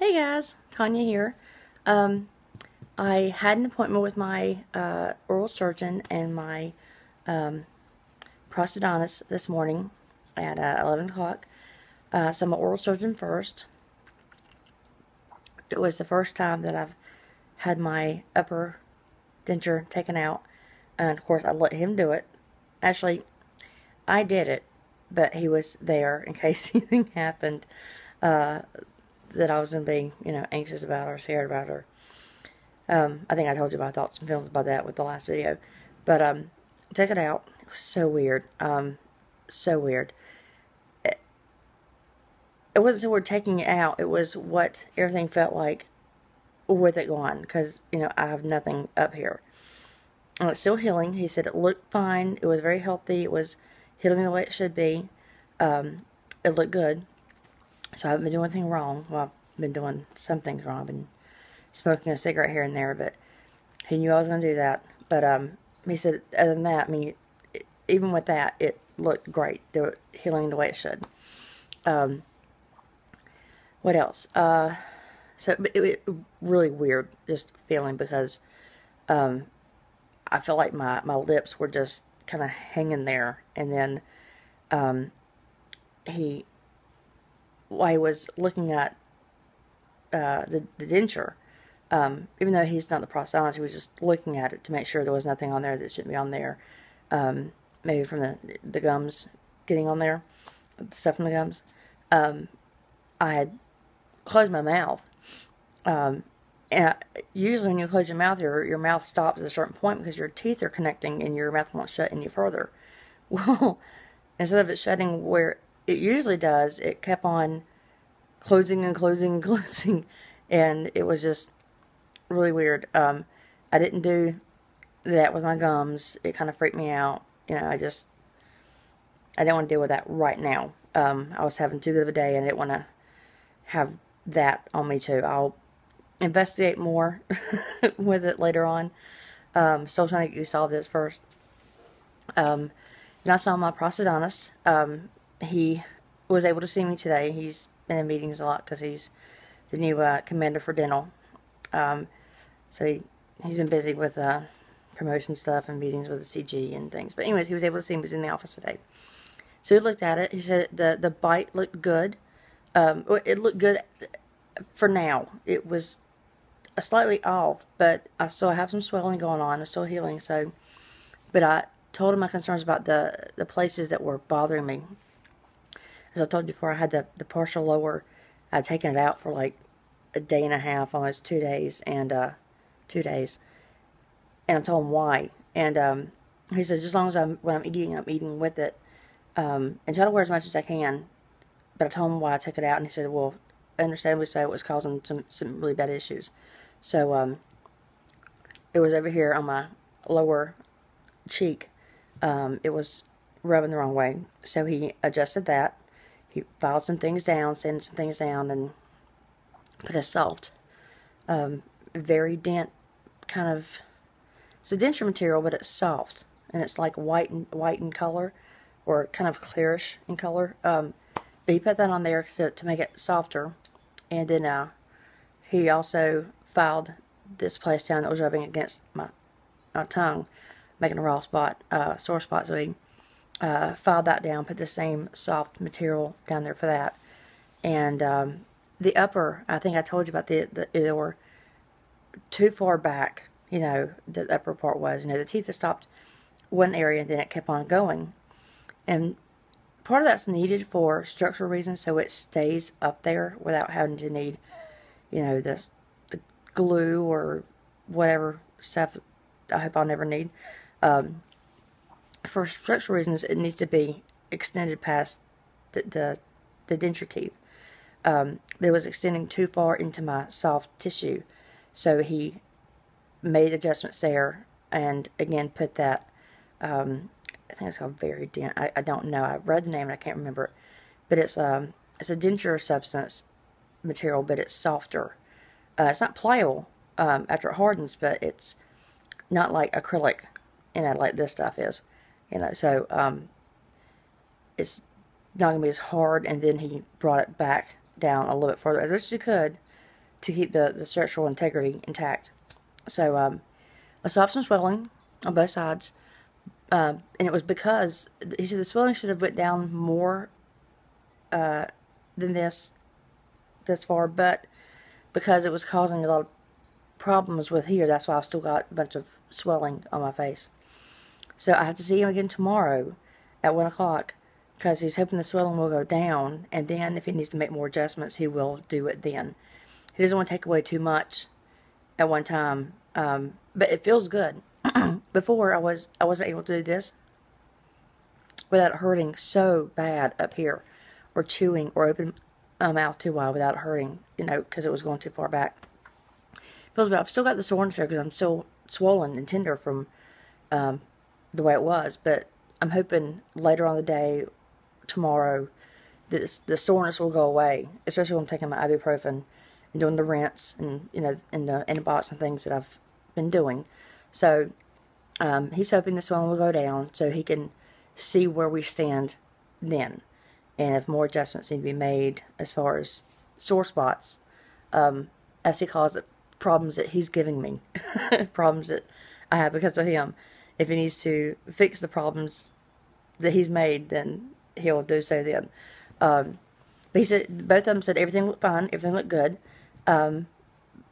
Hey guys, Tanya here. I had an appointment with my oral surgeon and my prosthodontist this morning at 11 o'clock. So I'm an oral surgeon first. It was the first time that I've had my upper denture taken out, and of course I let him do it. Actually, I did it, but he was there in case anything happened that I wasn't being, anxious about or scared about, or I think I told you my thoughts and feelings about that with the last video. But take it out. It was so weird. So weird. It wasn't so weird taking it out. It was what everything felt like with it gone, because I have nothing up here. And it's still healing. He said it looked fine. It was very healthy. It was healing the way it should be. It looked good. So I haven't been doing anything wrong. Well, I've been doing some things wrong. I've been smoking a cigarette here and there, but he knew I was going to do that. But he said, other than that, I mean, even with that, it looked great. They were healing the way it should. What else? So it really weird just feeling, because I felt like my lips were just kind of hanging there, and then while he was looking at the denture, even though he's not the prosthodontist, he was just looking at it to make sure there was nothing on there that shouldn't be on there. Maybe from the gums getting on there, the stuff from the gums. I had closed my mouth. And usually when you close your mouth, your mouth stops at a certain point because your teeth are connecting and your mouth won't shut any further. Well, instead of it shutting where it usually does, it kept on closing and closing and closing, and it was just really weird. I didn't do that with my gums. It kind of freaked me out. I didn't want to deal with that right now. I was having too good of a day, and I didn't want to have that on me too. I'll investigate more with it later on. Still trying to get used to all this first. And I saw my prosthodontist. He was able to see me today. He's been in meetings a lot because he's the new commander for dental. So he's been busy with promotion stuff and meetings with the CG and things. But anyways, he was able to see me. He was in the office today. So he looked at it. He said the bite looked good. It looked good for now. It was slightly off, but I still have some swelling going on. I'm still healing. But I told him my concerns about the places that were bothering me. As I told you before, I had the partial lower. I'd taken it out for like a day and a half, almost 2 days, and 2 days. And I told him why. And he says, as long as when I'm eating with it, and try to wear as much as I can. But I told him why I took it out, and he said, well, understandably so, it was causing some really bad issues. So it was over here on my lower cheek. It was rubbing the wrong way. So he adjusted that. He filed some things down, sanded some things down, and put a soft, very dense kind of, it's a denture material, but it's soft, and it's like white in color, or kind of clearish in color. But he put that on there to make it softer, and then he also filed this place down that was rubbing against my tongue, making a raw spot, sore spot. So he filed that down, put the same soft material down there for that. And the upper, I think I told you about they were too far back. The upper part was, the teeth had stopped one area, and then it kept on going. And part of that's needed for structural reasons, so it stays up there without having to need, the glue or whatever stuff I hope I'll never need. For structural reasons, it needs to be extended past the denture teeth. It was extending too far into my soft tissue, so he made adjustments there, and again put that. I think it's called Verident. I don't know. I read the name and I can't remember it. But it's a denture substance material, but it's softer. It's not pliable after it hardens, but it's not like acrylic, like this stuff is. So it's not going to be as hard. And then he brought it back down a little bit further, as much as he could, to keep the structural integrity intact. So I still have some swelling on both sides. And it was because, he said the swelling should have went down more than this far, but because it was causing a lot of problems with here, that's why I've still got a bunch of swelling on my face. So I have to see him again tomorrow at 1 o'clock, because he's hoping the swelling will go down, and then if he needs to make more adjustments, he will do it then. He doesn't want to take away too much at one time, but it feels good. Before, I wasn't able to do this without hurting so bad up here, or chewing, or open my mouth too wide without hurting, because it was going too far back. Feels bad. I've still got the soreness there because I'm still swollen and tender from the way it was, but I'm hoping later on the day, tomorrow, the soreness will go away, especially when I'm taking my ibuprofen and doing the rinse and, and the antibiotics and things that I've been doing. So, he's hoping the swelling will go down so he can see where we stand then. And if more adjustments need to be made as far as sore spots, as he calls it, problems that he's giving me, problems that I have because of him. If he needs to fix the problems that he's made, then he'll do so then. But he said, both of them said everything looked fine, everything looked good.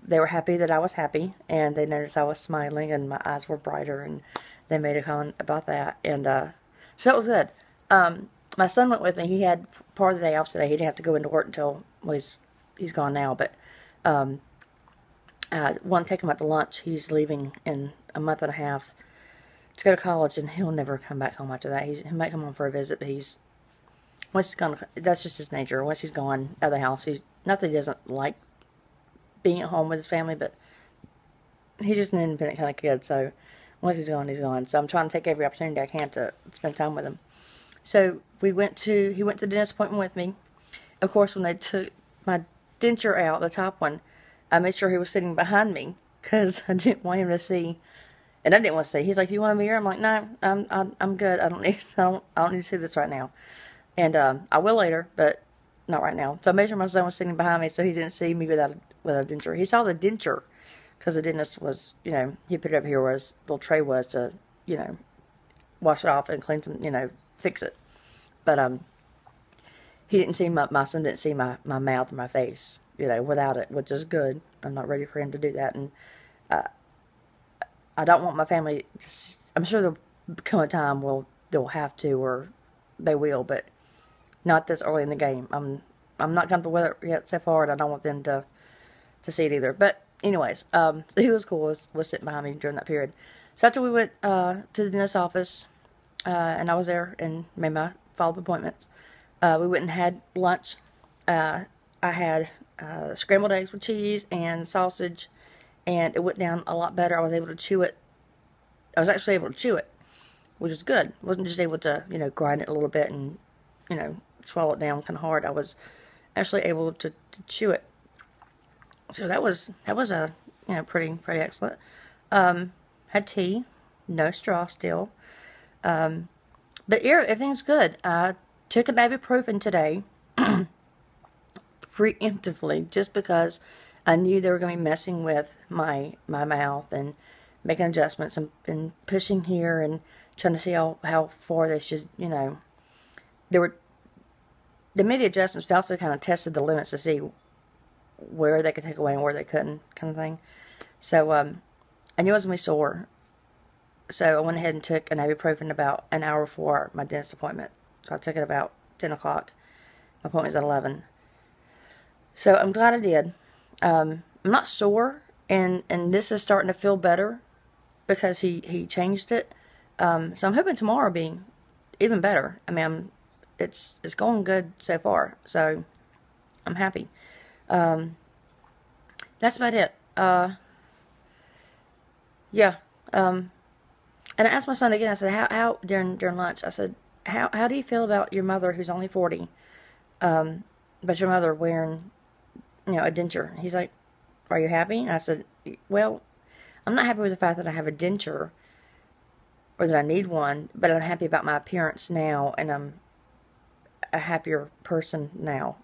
They were happy that I was happy, and they noticed I was smiling and my eyes were brighter, and they made a comment about that. And so that was good. My son went with me. He had part of the day off today. He didn't have to go into work until, well, he's gone now, but I want to take him out to lunch. He's leaving in a month and a half to go to college, and he'll never come back home after that. He might come home for a visit, but once he's gone, that's just his nature. Once he's gone out of the house, not that he doesn't like being at home with his family, but he's just an independent kind of kid, so once he's gone, he's gone. So I'm trying to take every opportunity I can to spend time with him. So he went to the dentist appointment with me. Of course, when they took my denture out, the top one, I made sure he was sitting behind me, because I didn't want him to see, and I didn't want to see. He's like, "Do you want a mirror?" I'm like, "No, I'm good. I don't need to see this right now." And I will later, but not right now. So I made sure my son was sitting behind me, so he didn't see me without a denture. He saw the denture, because the dentist was, he put it over here where his little tray was to, wash it off and clean some, fix it. But he didn't see my son didn't see my mouth or my face, without it, which is good. I'm not ready for him to do that, and I don't want my family. I'm sure there'll come a time they'll have to, or they will, but not this early in the game. I'm not comfortable with it yet so far, and I don't want them to see it either. But anyways, so he was cool. Was sitting behind me during that period. So after we went to the dentist's office, and I was there and made my follow-up appointments, we went and had lunch. I had scrambled eggs with cheese and sausage, and it went down a lot better. I was able to chew it. I was actually able to chew it, which was good. I wasn't just able to, grind it a little bit and, swallow it down kind of hard. I was actually able to chew it. So that was a, pretty excellent. Had tea, no straw still. But everything's good. I took an ibuprofen today, preemptively, just because I knew they were going to be messing with my mouth and making adjustments and pushing here and trying to see how far they should, they made the adjustments. They also kind of tested the limits to see where they could take away and where they couldn't, kind of thing. So I knew it was going to be sore. So I went ahead and took an ibuprofen about an hour before my dentist appointment. So I took it about 10 o'clock. My appointment's at 11. So I'm glad I did. I'm not sore, and this is starting to feel better because he changed it. So I'm hoping tomorrow will be even better. I mean, it's going good so far. So I'm happy. That's about it. Yeah. And I asked my son again, I said, how during lunch, I said, how do you feel about your mother who's only 40, but your mother wearing, a denture? He's like, are you happy? And I said, well, I'm not happy with the fact that I have a denture, or that I need one, but I'm happy about my appearance now, and I'm a happier person now.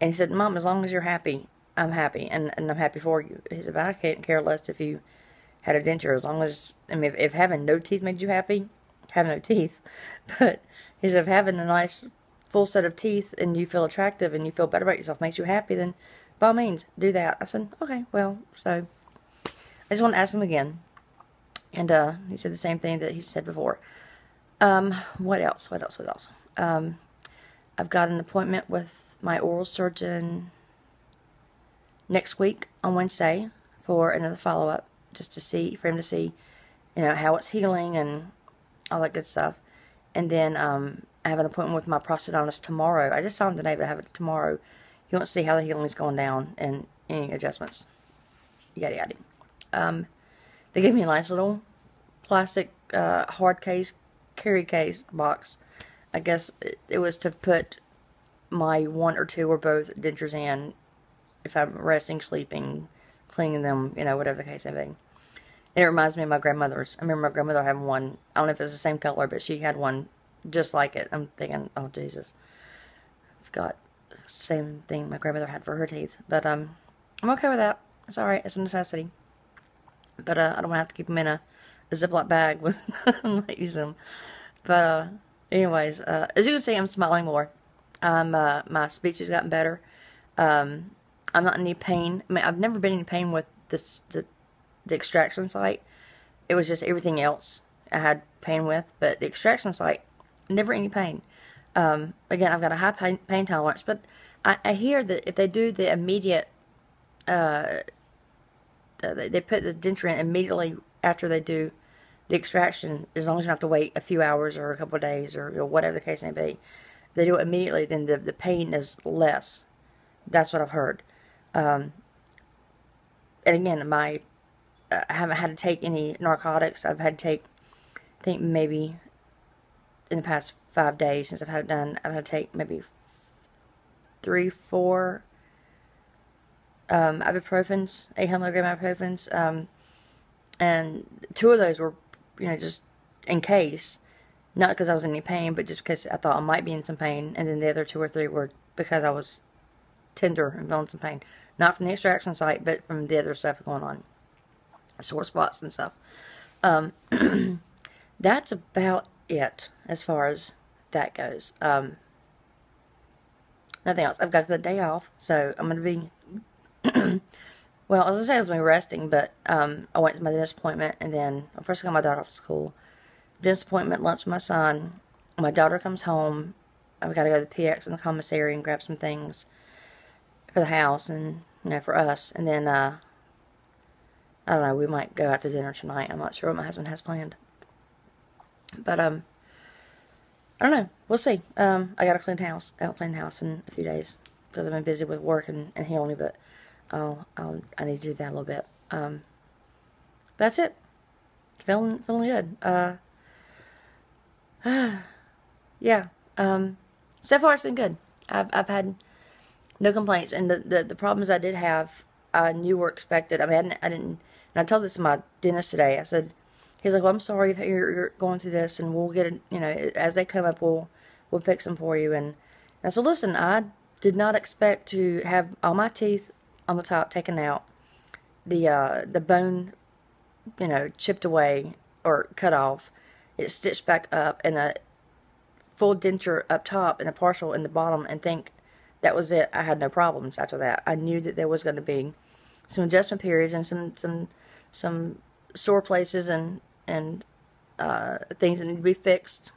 And he said, Mom, as long as you're happy, I'm happy, and I'm happy for you. He said, but I can't care less if you had a denture, as long as, I mean, if having no teeth made you happy, have no teeth. But he said, if having a nice full set of teeth and you feel attractive and you feel better about yourself makes you happy, then by all means, do that. I said, okay, well, so I just want to ask him again. And he said the same thing that he said before. What else? I've got an appointment with my oral surgeon next week on Wednesday for another follow-up, just to see, for him to see, how it's healing and all that good stuff. And then I have an appointment with my prosthodontist tomorrow. I just saw him today, but I have it tomorrow. He wants to see how the healing is going down and any adjustments. Yada yada. They gave me a nice little plastic hard case, carry case box. I guess it was to put my one or two or both dentures in if I'm resting, sleeping, cleaning them, whatever the case may be. And it reminds me of my grandmother's. I remember my grandmother having one. I don't know if it's the same color, but she had one just like it. I'm thinking, oh Jesus, I've got the same thing my grandmother had for her teeth. But I'm okay with that. It's alright. It's a necessity. But I don't want to have to keep them in a Ziploc bag when I use them. But anyways, as you can see, I'm smiling more. My speech has gotten better. I'm not in any pain. I mean, I've never been in pain with the extraction site. It was just everything else I had pain with, but the extraction site, never any pain. Again, I've got a high pain tolerance, but I hear that if they do the immediate, they put the denture in immediately after they do the extraction, as long as you don't have to wait a few hours or a couple of days or whatever the case may be. If they do it immediately, then the pain is less. That's what I've heard. And again, I haven't had to take any narcotics. I've had to take, I think maybe in the past 5 days since I've had it done, I've had to take maybe 3, 4 ibuprofens, 800 milligram ibuprofens, and 2 of those were, just in case, not because I was in any pain, but just because I thought I might be in some pain, and then the other 2 or 3 were because I was tender and feeling some pain, not from the extraction site, but from the other stuff going on, sore spots and stuff. That's about it as far as that goes. Nothing else. I've got the day off, so I'm going to be, well, as I said, I was going to be resting, but I went to my dentist appointment, and then, first I got my daughter off to school, dentist appointment, lunch with my son, my daughter comes home, I've got to go to the PX in the commissary and grab some things for the house and, for us, and then, I don't know, we might go out to dinner tonight. I'm not sure what my husband has planned, but, I don't know, we'll see. I gotta clean the house. I haven't cleaned the house in a few days, because I've been busy with work and healing, but I need to do that a little bit. That's it. Feeling good. Yeah. So far it's been good. I've had no complaints, and the problems I did have, I knew were expected. I mean, I didn't, and I told this to my dentist today. I said, he's like, well, I'm sorry if you're going through this, and we'll get it, as they come up, we'll fix them for you. And I said, listen, I did not expect to have all my teeth on the top taken out, the bone, chipped away or cut off, it's stitched back up, and a full denture up top and a partial in the bottom, and think that was it. I had no problems after that. I knew that there was going to be some adjustment periods and some sore places and things that need to be fixed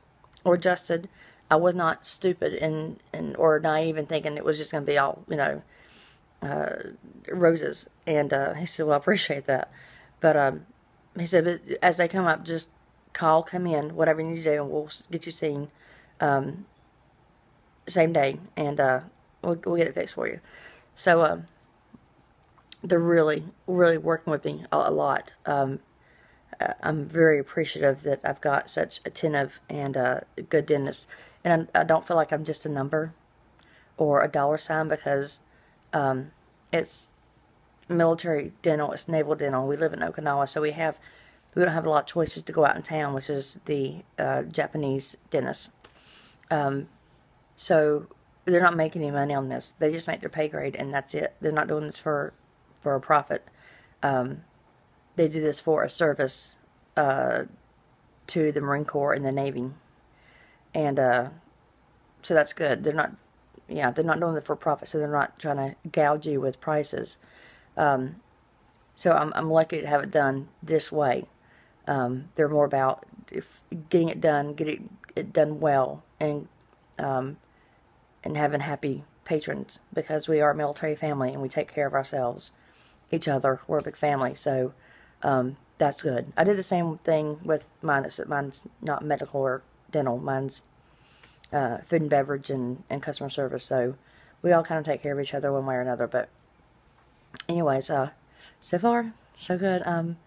or adjusted. I was not stupid and or naive in thinking it was just going to be all, roses. And he said, well, I appreciate that. But he said, but as they come up, just come in, whatever you need to do, and we'll get you seen same day, and we'll get it fixed for you. So they're really, really working with me a lot. I'm very appreciative that I've got such attentive and good dentists. And I don't feel like I'm just a number or a dollar sign, because it's military dental, it's naval dental. We live in Okinawa, so we don't have a lot of choices to go out in town, which is the Japanese dentist. So they're not making any money on this. They just make their pay grade, and that's it. They're not doing this for a profit. They do this for a service to the Marine Corps and the Navy, and so that's good. They're not, yeah, they're not doing it for profit, so they're not trying to gouge you with prices. So I'm lucky to have it done this way. They're more about getting it done, getting it done well, and having happy patrons, because we are a military family and we take care of ourselves, each other. We're a big family, so that's good. I did the same thing with mine. Mine's not medical or dental. Mine's food and beverage and customer service. So we all kind of take care of each other one way or another. But anyways, so far so good. I'm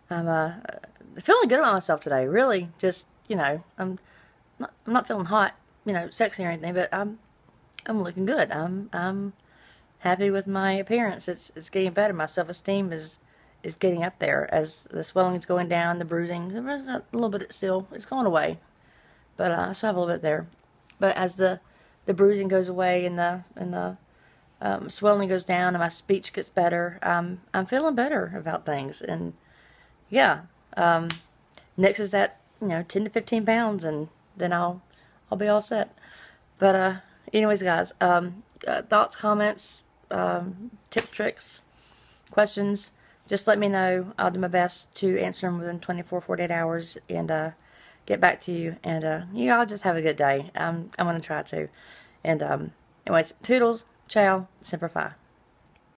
feeling good about myself today. Really, just, you know, I'm not feeling hot, you know, sexy or anything, but I'm looking good. I'm happy with my appearance. It's getting better. My self-esteem is getting up there as the swelling is going down, the bruising. There's a little bit still. It's going away, but I still have a little bit there. But as the bruising goes away and the swelling goes down and my speech gets better, I'm feeling better about things. And yeah, next is that, you know, 10 to 15 pounds, and then I'll be all set. But anyways, guys, thoughts, comments, tips, tricks, questions, just let me know. I'll do my best to answer them within 24, 48 hours and get back to you. And you all just have a good day. I'm going to try to. And anyways, toodles, ciao, semper fi.